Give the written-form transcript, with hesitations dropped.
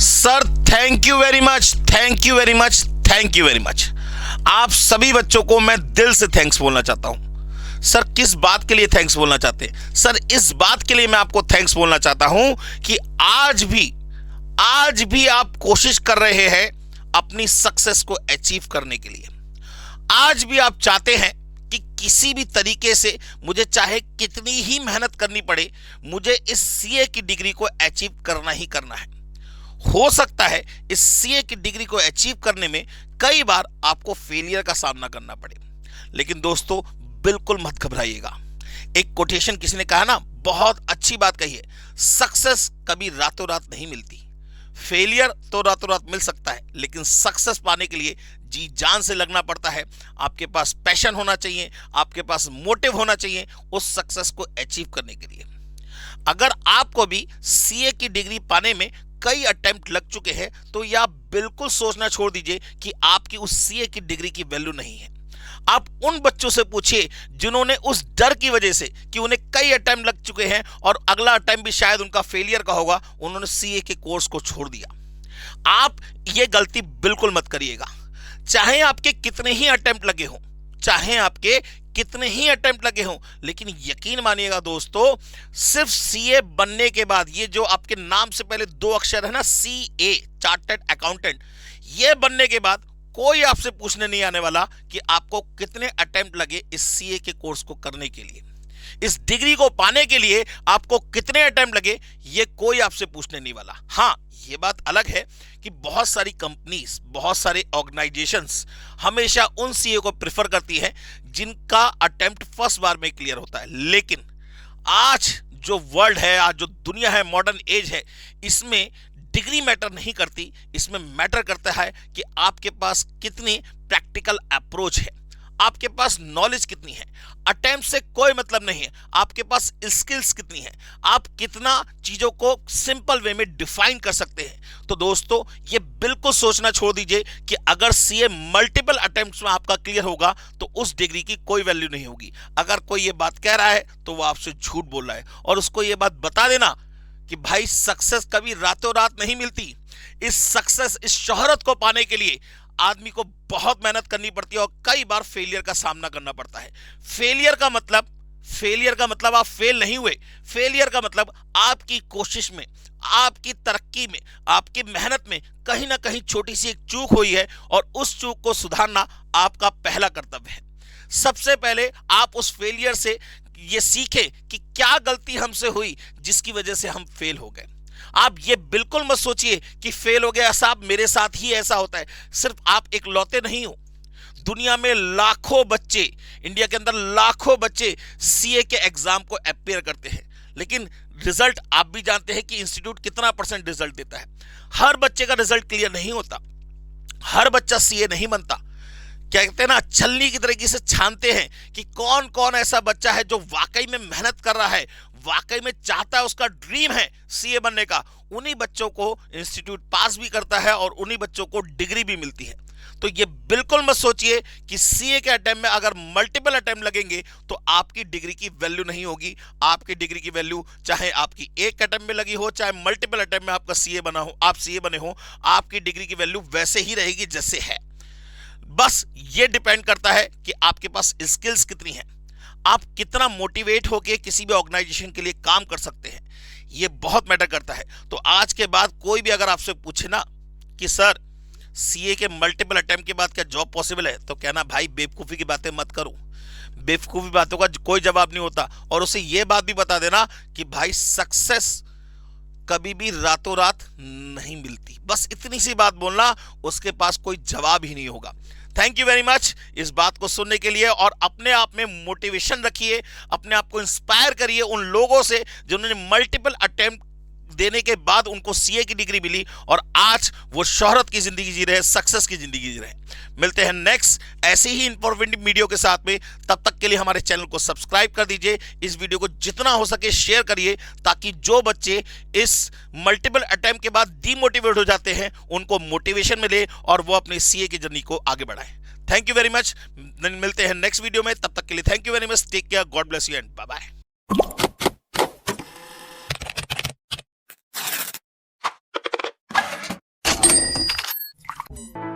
Sir thank you very much, thank you very much, thank you very much. आप सभी बच्चों को मैं दिल से थैंक्स बोलना चाहता हूं। सर किस बात के लिए थैंक्स बोलना चाहते हैं? सर इस बात के लिए मैं आपको थैंक्स बोलना चाहता हूं कि आज भी आप कोशिश कर रहे हैं अपनी सक्सेस को अचीव करने के लिए। आज भी आप चाहते हैं कि किसी भी तरीके से मुझे चाहे कितनी ही मेहनत करनी पड़े, मुझे इस सीए की डिग्री को अचीव करना ही करना है। हो सकता है इस सीए की डिग्री को अचीव करने में कई बार आपको फेलियर का सामना करना पड़े, लेकिन दोस्तों बिल्कुल मत घबराइएगा। एक कोटेशन किसी ने कहा ना, बहुत अच्छी बात कही है, सक्सेस कभी रातों रात नहीं मिलती। फेलियर तो रातों रात मिल सकता है, लेकिन सक्सेस पाने के लिए जी जान से लगना पड़ता है। आपके पास पैशन होना चाहिए, आपके पास मोटिव होना चाहिए उस सक्सेस को अचीव करने के लिए। अगर आपको भी सीए की डिग्री पाने में कई अटेम्प्ट लग चुके हैं, तो यह आप बिल्कुल सोचना छोड़ दीजिए कि आपकी उस सीए की डिग्री की वैल्यू नहीं है। आप उन बच्चों से पूछिए जिन्होंने उस डर की वजह से कि उन्हें कई अटेम्प्ट लग चुके हैं और अगला अटेम्प्ट भी शायद उनका फेलियर का होगा, उन्होंने सीए के कोर्स को छोड़ दिया। आप ये गलती बिल्कुल मत करिएगा। चाहे आपके कितने ही अटेम्प्ट लगे हों, चाहे आपके कितने ही अटेम्प्ट लगे हों, लेकिन यकीन मानिएगा दोस्तों, सिर्फ सीए बनने के बाद, ये जो आपके नाम से पहले दो अक्षर है ना, सीए चार्टर्ड अकाउंटेंट, ये बनने के बाद कोई आपसे पूछने नहीं आने वाला कि आपको कितने अटेम्प्ट लगे इस सीए के कोर्स को करने के लिए। इस डिग्री को पाने के लिए आपको कितने अटेम्प्ट लगे, ये कोई आपसे पूछने नहीं वाला। हाँ, ये बात अलग है कि बहुत सारी कंपनीज, बहुत सारे ऑर्गेनाइजेशंस हमेशा उन सीए को प्रेफर करती है जिनका अटेम्प्ट फर्स्ट बार में क्लियर होता है। लेकिन आज जो वर्ल्ड है, आज जो दुनिया है, मॉडर्न एज है, इसमें डिग्री मैटर नहीं करती। इसमें मैटर करता है कि आपके पास कितनी प्रैक्टिकल अप्रोच है, आपके पास नॉलेज कितनी है। अटेम्प्ट से कोई मतलब नहीं है, आपके पास स्किल्स कितनी है, आप कितना चीजों को सिंपल वे में डिफाइन कर सकते हैं। तो दोस्तों ये बिल्कुल सोचना छोड़ दीजिए कि अगर सीए मल्टीपल अटेम्प्ट्स में आपका क्लियर होगा तो उस डिग्री की कोई वैल्यू नहीं होगी। अगर कोई ये बात कह रहा है तो वो आपसे झूठ बोल रहा है, और उसको ये बात बता देना कि भाई सक्सेस कभी रातों रात नहीं मिलती। इस सक्सेस, इस शोहरत को पाने के लिए आदमी को बहुत मेहनत करनी पड़ती है और कई बार फेलियर का सामना करना पड़ता है। फेलियर का मतलब आप फेल नहीं हुए। फेलियर का मतलब आपकी कोशिश में, आपकी तरक्की में, आपकी मेहनत में कहीं ना कहीं छोटी सी एक चूक हुई है, और उस चूक को सुधारना आपका पहला कर्तव्य है। सबसे पहले आप उस फेलियर से ये सीखें कि क्या गलती हमसे हुई जिसकी वजह से हम फेल हो गए। आप ये बिल्कुल मत सोचिए कि फेल हो गया साहब, मेरे साथ ही ऐसा होता है। सिर्फ आप एक लौते नहीं हो, दुनिया में लाखों बच्चे, इंडिया के अंदर लाखों बच्चे सीए के एग्जाम को अपियर करते हैं, लेकिन रिजल्ट आप भी जानते हैं कि इंस्टीट्यूट कितना % रिजल्ट देता है। हर बच्चे का रिजल्ट क्लियर नहीं होता, हर बच्चा सीए नहीं बनता। क्या कहते हैं ना, छलनी की तरीके से छानते हैं कि कौन कौन ऐसा बच्चा है जो वाकई में मेहनत कर रहा है, वाकई में चाहता है, उसका ड्रीम है सीए बनने का। उन्हीं बच्चों को इंस्टीट्यूट पास भी करता है और उन्हीं बच्चों को डिग्री भी मिलती है। तो ये बिल्कुल मत सोचिए कि सीए के अटेम्प्ट में अगर मल्टीपल अटेम्प्ट लगेंगे तो आपकी डिग्री की वैल्यू नहीं होगी। आपकी डिग्री की वैल्यू चाहे आपकी एक अटेम्प्ट में लगी हो, चाहे मल्टीपल अटेम्प्ट में आपका सीए बना हो, आप सीए बने हो, आपकी डिग्री की वैल्यू वैसे ही रहेगी जैसे है। बस ये डिपेंड करता है कि आपके पास स्किल्स कितनी है, आप कितना मोटिवेट होकर किसी भी ऑर्गेनाइजेशन के लिए काम कर सकते हैं, ये बहुत मैटर करता है। तो आज के बाद कोई भी अगर आपसे पूछे ना कि सर सीए के मल्टीपल अटेम्प्ट के बाद क्या जॉब पॉसिबल है, तो कहना भाई बेवकूफ़ी की बातें मत करो, बेवकूफ़ी बातों का कोई जवाब नहीं होता। और उसे ये बात भी बता देना कि भाई सक्सेस कभी भी रातों रात नहीं मिलती। बस इतनी सी बात बोलना, उसके पास कोई जवाब ही नहीं होगा। थैंक यू वेरी मच इस बात को सुनने के लिए, और अपने आप में मोटिवेशन रखिए, अपने आप को इंस्पायर करिए उन लोगों से जिन्होंने मल्टीपल अटेम्प्ट देने के बाद उनको सीए की डिग्री मिली और आज वो शोहरत की जिंदगी जी रहे, सक्सेस की जिंदगी जी रहे। मिलते हैं नेक्स्ट ऐसे ही इंफॉर्मेटिव वीडियो के साथ में। तब तक के लिए हमारे चैनल को सब्सक्राइब कर दीजिए, इस वीडियो को जितना हो सके शेयर करिए, ताकि जो बच्चे इस मल्टीपल अटेम्प्ट के बाद डीमोटिवेट हो जाते हैं उनको मोटिवेशन मिले और वो अपने सीए की जर्नी को आगे बढ़ाएं। Thank you very much. मिलते हैं नेक्स्ट वीडियो में, तब तक के लिए thank you very much. Take care, God bless you and bye bye. हैं।